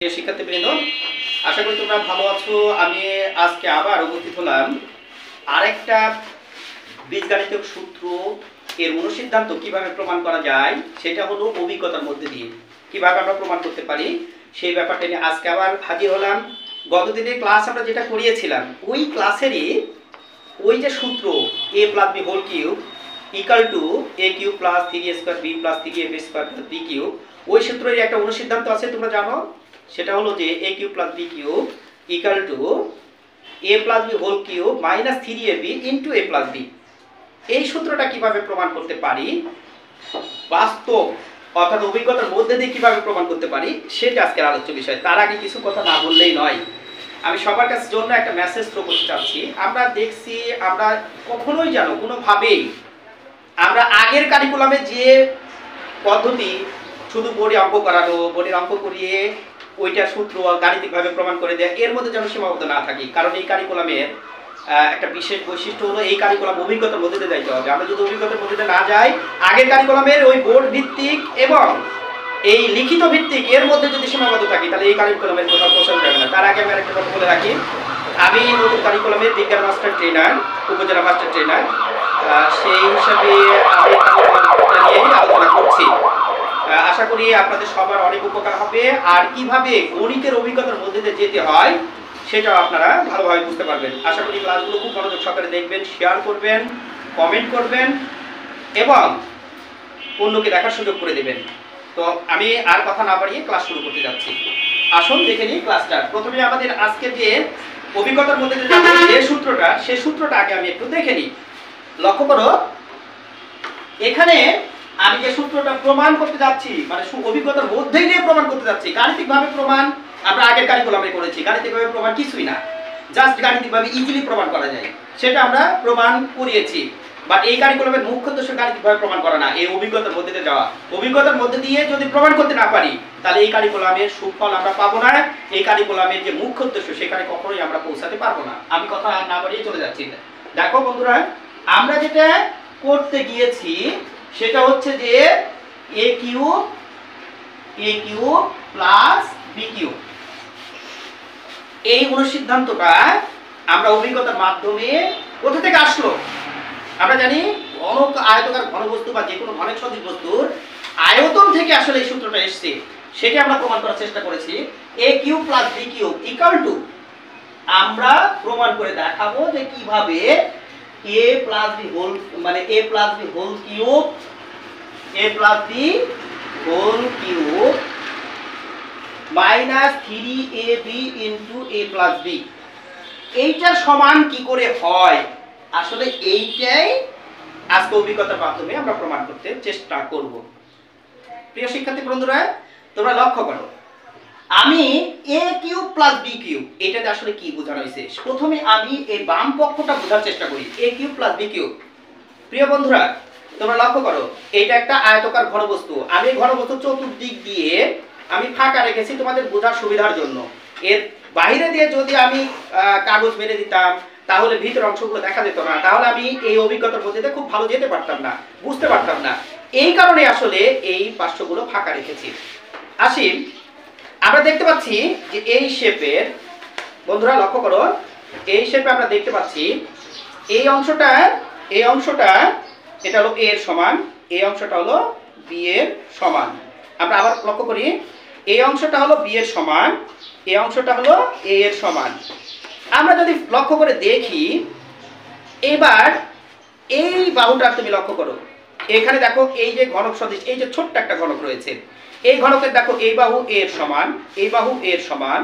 শিক্ষার্থীবৃন্দ, আশা করি তোমরা ভালো আছো। আমি আজকে আবার উপস্থিত হলাম আরেকটা বীজগাণিতিক সূত্র এর অনুসিদ্ধান্ত কিভাবে প্রমাণ করা যায় সেটা হলো অভিজ্ঞতার মধ্যে দিয়ে কিভাবে আমরা প্রমাণ করতে পারি সেই ব্যাপারটা নিয়ে আজকে আবার হাজির হলাম। গতদিনের ক্লাস আমরা যেটা করিয়েছিলাম ওই ক্লাসেরই ওই যে সূত্র a + b whole cube equal to a cube plus 3a² b plus 3ab² b cube, ওই সূত্রের একটা অনুসিদ্ধান্ত আছে তোমরা জানো, সেটা হলো যে a cube plus b cube equal to a plus b whole cube minus 3ab into a plus b। এই সূত্রটা কিভাবে প্রমাণ করতে পারি, বাস্তব অর্থাৎ অভিজ্ঞতার মধ্যে দিয়ে কিভাবে প্রমাণ করতে পারি সেটা আজকের আলোচ্য বিষয়। তার আগে কিছু কথা না বললেই নয়, আমি সবার কাছে জন্য একটা মেসেজ থ্রো করতে চাচ্ছি। আমরা দেখছি আমরা কখনোই জানো কোনোভাবেই আমরা আগের কারিকুলামে যে পদ্ধতি শুধু বোর্ডে অঙ্ক করানো, বোর্ডের অঙ্ক করিয়ে ওইটা সূত্র গাণিতিকভাবে প্রমাণ করে দেয়, এর মধ্যে যেন সীমাবদ্ধ না থাকি। কারণ এই কারিকুলামের একটা বিশেষ বৈশিষ্ট্য হলো এই কারিকুলাম অভিজ্ঞতার মধ্যে দিয়ে যাইতে হবে। আমরা যদি অভিজ্ঞতার মধ্যে না যাই, আগের কারিকুলামের ওই বোর্ড ভিত্তিক এবং এই লিখিত ভিত্তিক এর মধ্যে যদি সীমাবদ্ধ থাকি তাহলে এই কারিকুলামের কোথাও পৌঁছানো যাবে না। তার আগে আমি আরেকটা কথা বলে রাখি, আমি নতুন কারিকুলামের বিজ্ঞান মাস্টার ট্রেনার, উপজেলা মাস্টার ট্রেনার, সেই হিসাবে আমি নিয়েই আলোচনা করছি। আশা করি আপনাদের সবার অনেক উপকার হবে, আর কিভাবে গণিতের অভিজ্ঞতার মধ্যে দিয়ে যেতে হয় সেটাও আপনারা ভালোভাবে বুঝতে পারবেন। আশা করি ক্লাসগুলো খুব মনোযোগ সহকারে দেখবেন, শেয়ার করবেন, কমেন্ট করবেন এবং অন্যকে দেখার সুযোগ করে দেবেন। তো আমি আর কথা না বাড়িয়ে ক্লাস শুরু করতে যাচ্ছি। আসুন দেখে নিই ক্লাসটা। প্রথমে আমাদের আজকে যে অভিজ্ঞতার মধ্যে যে সূত্রটা, সেই সূত্রটা আগে আমি একটু দেখে নিই। লক্ষ্য করো, এখানে আমি যে সূত্রটা প্রমাণ করতে যাচ্ছি মানে অভিজ্ঞতার মধ্যেই দিয়ে প্রমাণ করতে যাচ্ছি। গাণিতিকভাবে প্রমাণ আমরা আগের কারিকুলামে করেছি, গাণিতিকভাবে প্রমাণ কিছুই না, জাস্ট গাণিতিকভাবে ইজিলি প্রমাণ করা যায় সেটা আমরা প্রমাণ করিয়েছি। বাট এই কারিকুলামের মুখ্য উদ্দেশ্য গাণিতিকভাবে প্রমাণ করা না, এই অভিজ্ঞতার মধ্যে দিয়ে যাওয়া। অভিজ্ঞতার মধ্যে দিয়ে যদি প্রমাণ করতে না পারি তাহলে এই কারিকুলামের সুফল আমরা পাবো না। এই কারিকুলামের যে মুখ্য উদ্দেশ্য সেখানে কখনোই আমরা পৌঁছাতে পারবো না। আমি কথা না বাড়িয়ে চলে যাচ্ছি। দেখো বন্ধুরা, আমরা যেটা করতে গিয়েছি সেটা হচ্ছে যে a cube plus b cube, এই অনুসিদ্ধান্তটা আমরা অভিজ্ঞতার মাধ্যমে কোথা থেকে আসলো আমরা জানি, আয়তাকার ঘনবস্তু বা যে কোনো ঘনের সদৃশ বস্তুর আয়তন থেকে আসলে এই সূত্রটা এসেছে, সেটা আমরা প্রমাণ করার চেষ্টা করেছি। a cube plus b cube equal to, আমরা প্রমাণ করে দেখাবো যে কিভাবে a প্লাস b হোল মানে a plus b whole cube minus 3ab into a plus b এইটার সমান কি করে হয়, আসলে এইটাই আজকে অভিজ্ঞতার মাধ্যমে আমরা প্রমাণ করতে চেষ্টা করব। প্রিয় শিক্ষার্থী বন্ধুরা, তোমরা লক্ষ্য করো, আমি a cube plus b cube এটাতে আসলে কি বোঝানো হয়েছে। প্রথমে আমি এই বাম পক্ষটা বোঝার চেষ্টা করি, a cube plus b cube. প্রিয় বন্ধুরা, তোমরা লক্ষ্য করো, এটা একটা আয়তাকার ঘনবস্তু। আমি ঘনবস্তু চতুর্দিক দিয়ে আমি ফাঁকা রেখেছি তোমাদের বোঝার সুবিধার জন্য। এর বাইরে দিয়ে যদি আমি কাগজ মেরে দিতাম তাহলে ভিতর অংশগুলো দেখা যেত না, তাহলে আমি এই অভিজ্ঞতার মধ্যে খুব ভালো যেতে পারতাম না, বুঝতে পারতাম না। এই কারণে আসলে এই পার্শ্বগুলো ফাঁকা রেখেছি। আসি, আমরা দেখতে পাচ্ছি যে এই শেপের, বন্ধুরা লক্ষ্য করো, এই শেপে আমরা দেখতে পাচ্ছি এই অংশটা এটা হলো a এর সমান, এই অংশটা হলো b এর সমান। আমরা আবার লক্ষ্য করি, এই অংশটা হলো b এর সমান, এই অংশটা হলো a এর সমান। আমরা যদি লক্ষ্য করে দেখি, এবার এই বাহুটা তুমি লক্ষ্য করো, এখানে দেখো এই যে ঘনক সদৃশ, এই যে ছোট্ট একটা ঘনক রয়েছে, এই ঘনকের দেখো এই বাহু a এর সমান, এই বাহু a এর সমান,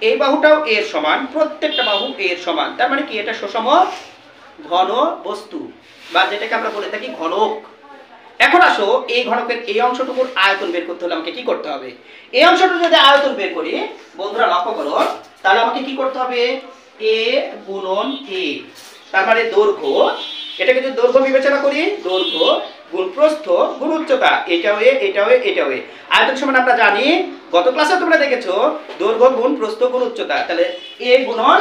এই বাহুটাও a এর সমান, প্রত্যেকটা বাহু a এর সমান। তার মানে কি, এটা সুষম ঘন বস্তু বা যেটাকে আমরা বলে থাকি ঘনক। এখন আসো, এই ঘনকের এই অংশটুকুর আয়তন বের করতে হলে আমাকে কি করতে হবে, এই অংশটুকু যদি আয়তন বের করি, বন্ধুরা লক্ষ্য করো, তাহলে আমাকে কি করতে হবে, a গুণন a, তার মানে দৈর্ঘ্য, এটাকে যদি দৈর্ঘ্য বিবেচনা করি, দৈর্ঘ্য গুণ প্রস্থ গুণ উচ্চতা, এটাও a এটাও a এটাও a। আয়তন সমান আমরা জানি, গত ক্লাসে তোমরা দেখেছো দৈর্ঘ্য গুণ প্রস্থ গুণ উচ্চতা, তাহলে a গুণন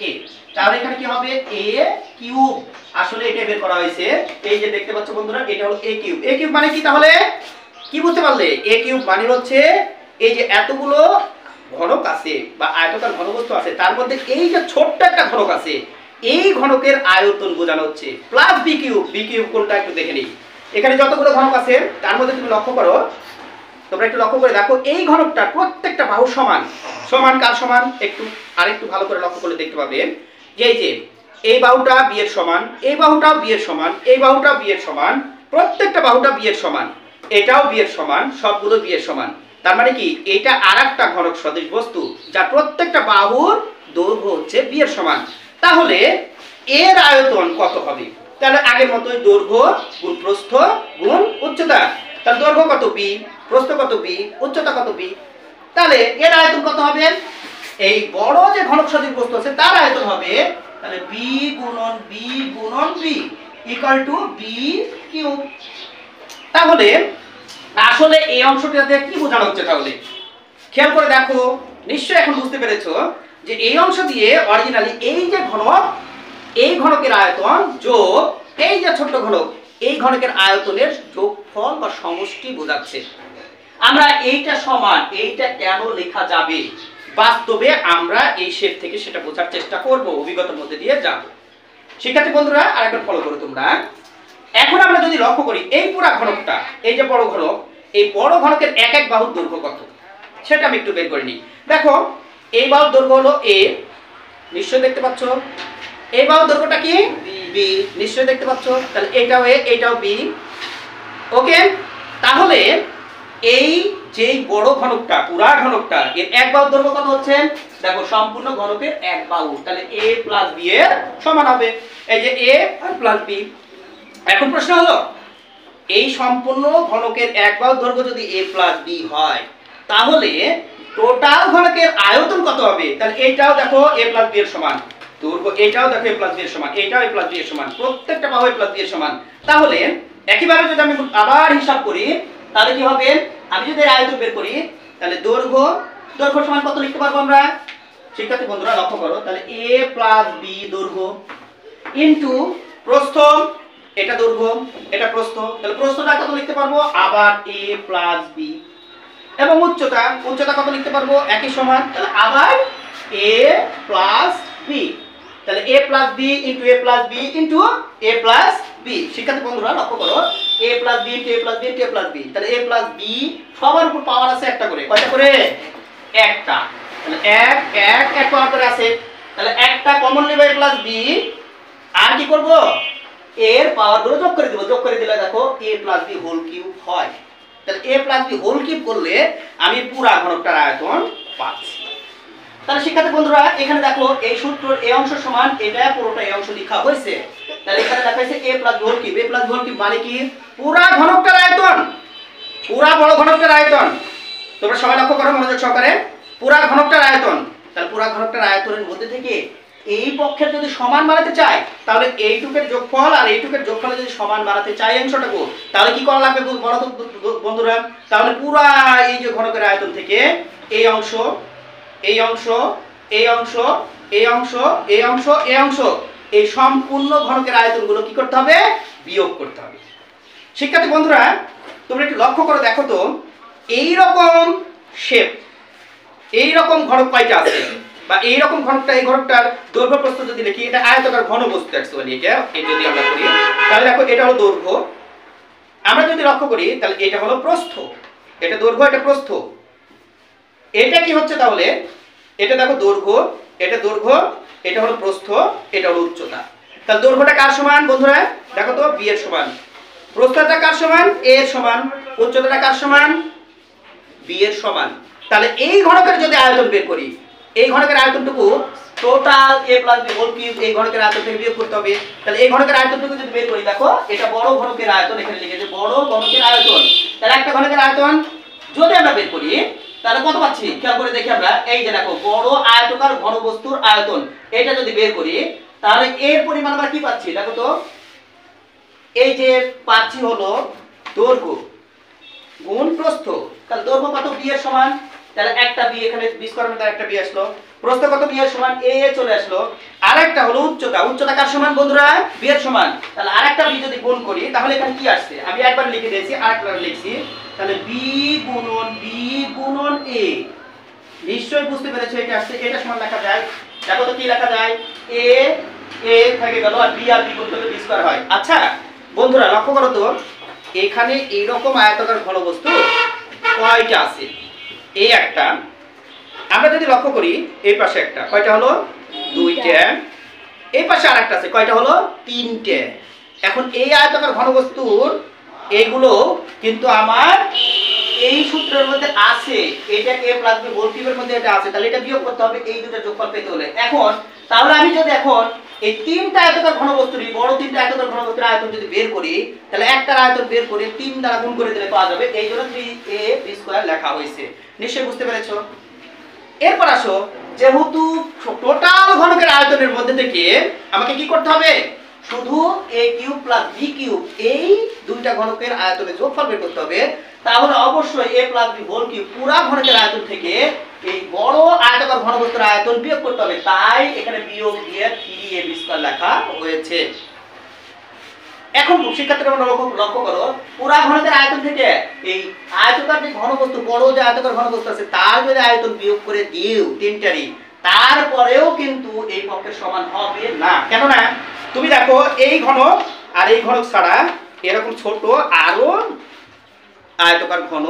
a। তাহলে এখানে কি হবে, a কিউব, আসলে এটা বের করা হয়েছে। এই যে দেখতে পাচ্ছ বন্ধুরা, এটা হলো a কিউব। a কিউব মানে কি, তাহলে কি বুঝতে পারলে, a কিউব মানে হচ্ছে এই যে এতগুলো ঘনক আছে বা আয়তাকার ঘনবস্তু আছে, তার মধ্যে এই যে ছোট্ট একটা ঘনক আছে, এই ঘনকের আয়তন বোঝানো হচ্ছে plus B cube. B cube কোনটা একটু দেখে নিই। এখানে যতগুলো ঘনক আছে তার মধ্যে তুমি লক্ষ্য করো, তোমরা একটু লক্ষ্য করে দেখো, এই ঘনকটা প্রত্যেকটা বাহু সমান। সমান কার সমান? একটু আরেকটু ভালো করে লক্ষ্য করলে দেখতে পাবেন যে এই যে এই বাহুটা বি এর সমান, এই বাহুটাও বি এর সমান, এই বাহুটাও বি এর সমান, প্রত্যেকটা বাহুটা বি এর সমান, এটাও বি এর সমান, সবগুলো বি এর সমান। তার মানে কি এটা আরেকটা ঘনক সদৃশ বস্তু যা প্রত্যেকটা বাহুর দৈর্ঘ্য হচ্ছে বি এর সমান। তাহলে এর আয়তন কত হবে? তাহলে আগের মতোই দৈর্ঘ্য গুণ প্রস্থ গুণ উচ্চতা। তাহলে দৈর্ঘ্য কত বি, প্রস্থ কত বি, উচ্চতা কত বি, তাহলে এর আয়তন কত হবে? এই বড় যে ঘনক সদৃশ বস্তু আছে তার আয়তন হবে তাহলে বি গুণন বি গুণন B equal to B cube. তাহলে আসলে এই অংশটাতে কি বোঝানো হচ্ছে? তাহলে খেয়াল করে দেখো, নিশ্চয়ই এখন বুঝতে পেরেছো যে এই অংশ দিয়ে অরিজিনালি এই যে ঘনক, এই ঘনকের আয়তন যোগ এই যে ছোট্ট ঘনক, এই ঘনকের আয়তনের যোগফল বা সমষ্টি বোঝাচ্ছে। আমরা এইটা সমান, এইটা কেন লেখা যাবে, বাস্তবে আমরা এই শেপ থেকে সেটা বোঝার চেষ্টা করব, অভিজ্ঞতার মধ্যে দিয়ে যাব। শিক্ষার্থী বন্ধুরা আরেকবার ফলো করো তোমরা। এখন আমরা যদি লক্ষ্য করি এই পুরা ঘনকটা, এই যে বড় ঘনক, এই বড় ঘনকের এক এক বাহুর দৈর্ঘ্য কত সেটা আমি একটু বের করে নিই। দেখো এই বাহুর দৈর্ঘ্য হলো এ, নিশ্চয়ই দেখতে পাচ্ছ। এই বাহুর দৈর্ঘ্যটা কি? বি, নিশ্চয়ই দেখতে পাচ্ছ। তাহলে এটাও এ, এটাও বি। ওকে, তাহলে এই যে বড় ঘনকটা, পুরা ঘনকটা, এর এক বাহুর দৈর্ঘ্য কত হচ্ছে? দেখো সম্পূর্ণ ঘনকের এক বাহু, তাহলে a প্লাস b এর সমান হবে। এই যে a আর প্লাস b। এখন প্রশ্ন হলো, এই সম্পূর্ণ ঘনকের এক বাহুর দৈর্ঘ্য যদি a প্লাস b হয়, তাহলে টোটাল ঘনকের আয়তন কত হবে? তাহলে এইটাও দেখো a প্লাস b এর সমান, দৈর্ঘ্য এটাও দেখো a প্লাস b এর সমান, এটাও a প্লাস b এর সমান, প্রত্যেকটা বাহু a প্লাস b এর সমান। তাহলে একইভাবে যদি আমি আবার হিসাব করি তাহলে কি হবে? আমি যদি আয়তন বের করি তাহলে দৈর্ঘ্য সমান কত লিখতে পারবো আমরা? শিক্ষার্থী বন্ধুরা লক্ষ্য করো, তাহলে a প্লাস b দৈর্ঘ্য ইনটু প্রস্থ, এটা দৈর্ঘ্য এটা প্রস্থ, তাহলে প্রস্থটা কত লিখতে পারবো? আবার a প্লাস b। এবং উচ্চতা কত লিখতে পারবো? একই সমান, তাহলে আবার a প্লাস b। তাহলে a plus b into a plus b into a plus b। শিক্ষার্থী বন্ধুরা লক্ষ্য করো, a plus b into a plus b into a plus b, তাহলে a প্লাস b সবার উপর পাওয়ার আছে একটা করে। কয়টা করে? একটা। তাহলে এক এক এক পাওয়ার করে আছে, তাহলে একটা কমন নেব a প্লাস b, আর কি করব? এর পাওয়ার গুলো যোগ করে দেব। যোগ করে দিলে দেখো a plus b whole cube হয়। তাহলে a plus b whole cube করলে আমি পুরা ঘনকটার আয়তন পাচ্ছি। তাহলে শিক্ষার্থী বন্ধুরা এখানে দেখো এই সূত্রের এই অংশ সমান এটা পুরোটা এই অংশ লেখা হয়েছে। তাহলে এখানে লেখা হয়েছে a plus b whole cube. a plus b whole cube মানে কি? পুরা ঘনকটার আয়তন, পুরা বড় ঘনকটার আয়তন। তোমরা সবাই লক্ষ্য করো মনোযোগ সহকারে, পুরা ঘনকটার আয়তন। তাহলে পুরা ঘনকটার আয়তনের মধ্যে থেকে এই পক্ষের যদি সমান বানাতে চাই, তাহলে এইটুকের যোগফল আর এইটুকের যোগফল যদি সমান বানাতে চাই অংশটাকে, তাহলে কি করা লাগবে বলো তো বন্ধুরা? তাহলে পুরা এই যে ঘনকের আয়তন থেকে এই অংশ, এই অংশ, এই অংশ, এই অংশ, এই অংশ, এই অংশ, এই সম্পূর্ণ ঘনকের আয়তনগুলো কি করতে হবে? বিয়োগ করতে হবে। শিক্ষার্থী বন্ধুরা তোমরা একটু লক্ষ্য করে দেখো তো, এই রকম শেপ, এই রকম ঘনক কয়টা আছে? বা এই রকম ঘনকটা, এই ঘনকটার দৈর্ঘ্য প্রস্থ যদি লিখি, এটা আয়তাকার ঘনবস্তু অ্যাকচুয়ালি, এটা যদি আমরা করি তাহলে দেখো এটা হলো দৈর্ঘ্য। আমরা যদি লক্ষ্য করি তাহলে এটা হলো প্রস্থ, এটা দৈর্ঘ্য এটা প্রস্থ। এটা কি হচ্ছে তাহলে? এটা দেখো দৈর্ঘ্য, এটা দৈর্ঘ্য, এটা হলো প্রস্থ, এটা হলো উচ্চতা। তাহলে দৈর্ঘ্যটা কার সমান বন্ধুরা? দেখো তো b এর সমান। প্রস্থটা কার সমান? a এর সমান। উচ্চতাটা কার সমান? b এর সমান। তাহলে এই ঘনকের যদি আয়তন বের করি, এই ঘনকের আয়তনটুকু total a plus b whole cube এই ঘনকের আয়তন থেকে বিয়োগ করতে হবে। তাহলে এই ঘনকের আয়তনটুকু যদি বের করি, দেখো এটা বড় ঘনকের আয়তন, এখানে লিখেছে বড় ঘনকের আয়তন। তাহলে একটা ঘনকের আয়তন যদি আমরা বের করি তাহলে কত পাচ্ছি? খেয়াল করে দেখি আমরা, এই যে দেখো বড় আয়তকার ঘনবস্তুর আয়তন, এটা যদি বের করি তাহলে এর পরিমাণ আমরা কি পাচ্ছি? দেখো তো, এই যে পাচ্ছি হলো দৈর্ঘ্য গুণ প্রস্থ। তাহলে দৈর্ঘ্য কত? b এর সমান। তাহলে একটা b, এখানে b স্কয়ার মানে একটা b আসলো, প্রস্থগত বি এর সমান এ চলে আসলো। আরেকটা হলো উচ্চতা, উচ্চতা কার সমান বন্ধুরা? বি এর সমান। তাহলে আরেকটা বি যদি গুণ করি তাহলে এখানে কি আসছে? আমি একবার লিখে দিয়েছি, আরেকবার লিখছি। তাহলে বি গুণন এ, নিশ্চয়ই বুঝতে পেরেছো এটা আসছে। এটা সমান লেখা যায়, দেখো তো কি লেখা যায়? এ থেকে গেল আর বি করতে হলে বি স্কয়ার হয়। আচ্ছা বন্ধুরা লক্ষ্য করো তো, এখানে এইরকম আয়তাকার ঘনবস্তু কয়টা আছে? এই একটা, আমরা যদি লক্ষ্য করি এই পাশে একটা, কয়টা হলো? দুইটা। এই পাশে আরেকটা আছে, কয়টা হলো? তিনটে। এখন এই আয়তাকার ঘনবস্তুর এইগুলো কিন্তু আমার এই সূত্রের মধ্যে আছে, এটা a + b হোল কিউবের মধ্যে এটা আছে, তাহলে এটা বিয়োগ করতে হবে এই দুটো যোগফল পেতে হলে। এখন তাহলে আমি যদি এখন এই তিনটা আয়তাকার ঘনবস্তুর, বড় তিনটা আয়তাকার ঘনবস্তুর আয়তন যদি বের করি, তাহলে একটার আয়তন বের করে 3 দ্বারা গুণ করে দিলে পাওয়া যাবে। এই জন্য 3ab² লেখা হয়েছে। নিশ্চয়ই বুঝতে পেরেছো? এরপর আসো, যেহেতু টোটাল ঘনকের আয়তনের মধ্যে থেকে আমাকে কি করতে হবে? শুধু a³ + b³ এই দুইটা ঘনকের আয়তনের যোগফল বের করতে হবে। তাহলে অবশ্যই a + b হোল কিউব পুরা ঘনকের আয়তন থেকে এই বড় আয়তাকার ঘনবস্তুর আয়তন বিয়োগ করতে হবে। তাই এখানে বিয়োগ দিয়ে 3ab² লেখা হয়েছে। এখন শিক্ষার্থীরা লক্ষ্য করো, পুরা ঘনকের আয়তন থেকে এই আয়তাকার যে ঘনবস্তু, বড় যে আয়তাকার ঘনবস্তু আছে তার যদি আয়তন বিয়োগ করে দিও তিনটারই, তারপরেও কিন্তু এই পক্ষের সমান হবে না। কেন না? তুমি দেখো এই ঘনক আর এই ঘনক ছাড়া এরকম ছোট আরো আয়তাকার ঘন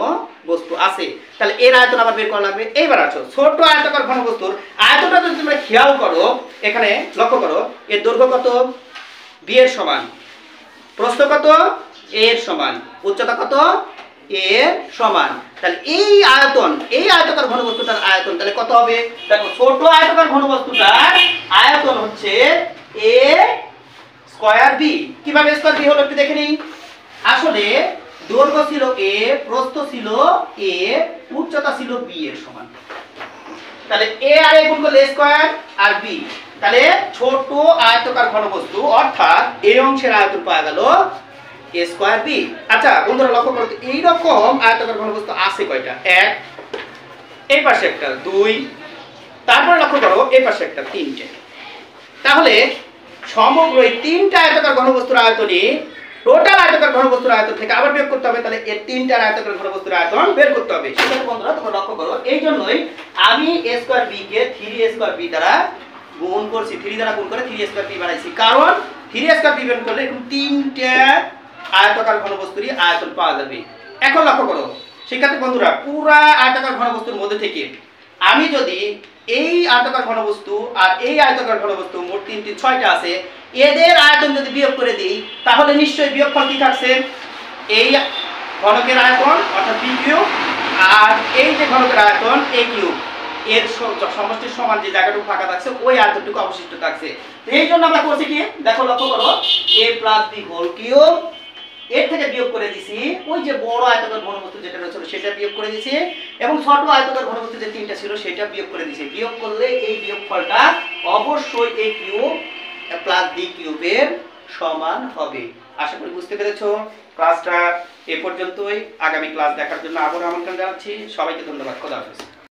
বস্তু আছে, তাহলে এর আয়তন আবার বের করা লাগবে। এইবার আসো, ছোট আয়তাকার ঘন বস্তুর আয়তনটা যদি তোমরা খেয়াল করো, এখানে লক্ষ্য করো, এর দৈর্ঘ্য কত? বি এর সমান, প্রস্থ কত? a এর সমান, উচ্চতা কত? a এর সমান। তাহলে এই আয়তন, এই আয়তাকার ঘনবস্তুটার আয়তন তাহলে কত হবে? দেখো ছোট আয়তাকার ঘনবস্তুটার আয়তন হচ্ছে a²b। কিভাবে স্কয়ার b হলো একটু দেখে নিই। আসলে দৈর্ঘ্য ছিল a, প্রস্থ ছিল a, উচ্চতা ছিল b এর সমান। তাহলে a আর a গুণ করলে স্কয়ার আর b, তাহলে ছোট আয়তাকার ঘনবস্তু অর্থাৎ এই অংশের আয়তন পাওয়া গেল a²b। আচ্ছা বন্ধুরা লক্ষ্য করো, এই রকম আয়তাকার ঘনবস্তু আছে কয়টা? 1, এই পাশে একটা 2, তারপরে লক্ষ্য করো এই পাশে একটা 3টে। তাহলে সমগ্র এই তিনটা আয়তাকার ঘনবস্তুর আয়তনই টোটাল আয়তাকার ঘনবস্তুর আয়তন থেকে আবার বিয়োগ করতে হবে। তাহলে এই তিনটার আয়তাকার ঘনবস্তুর আয়তন বের করতে হবে। সেটা বন্ধুরা তোমরা লক্ষ্য করো, এই জন্যই আমি a²b কে 3a²b দ্বারা গুণ করছি, 3 দ্বারা গুণ করে 3a²b বানাইছি। কারণ 3a²b বের করলে এরকম তিনটা আয়তাকার ঘনবস্তুরই আয়তন পাওয়া যাবে। এখন লক্ষ্য করো শিক্ষার্থী বন্ধুরা, পুরা আয়তাকার ঘনবস্তুর মধ্যে থেকে আমি যদি এই আয়তাকার ঘনবস্তু আর এই আয়তাকার ঘনবস্তু মোট 6টা আছে, এদের আয়তন যদি বিয়োগ করে দিই তাহলে নিশ্চয়ই বিয়োগফল কি থাকছে? এই ঘনকের আয়তন অর্থাৎ b³ আর এই যে ঘনকের আয়তন a³ এর সমষ্টির সমান যে জায়গাটুকু ফাঁকা থাকছে ওই আয়তনটুকু অবশিষ্ট থাকছে। এই জন্য আমরা করছি কি, দেখো লক্ষ্য করো, a + b হোল কিউব এর থেকে বিয়োগ করে দিছি ওই যে বড় আয়তাকার ঘনবস্তু যেটা রয়েছে সেটা বিয়োগ করে দিছি, এবং ছোট আয়তাকার ঘনবস্তু যে তিনটা ছিল সেটা বিয়োগ করে দিছি। বিয়োগ করলে এই বিয়োগফলটা অবশ্যই a³ + b³ এর সমান হবে। আশা করি বুঝতে পেরেছো। ক্লাসটা এ পর্যন্তই। আগামী ক্লাস দেখার জন্য আবারও আমন্ত্রণ জানাচ্ছি। সবাইকে ধন্যবাদ। খোদা হাফেজ।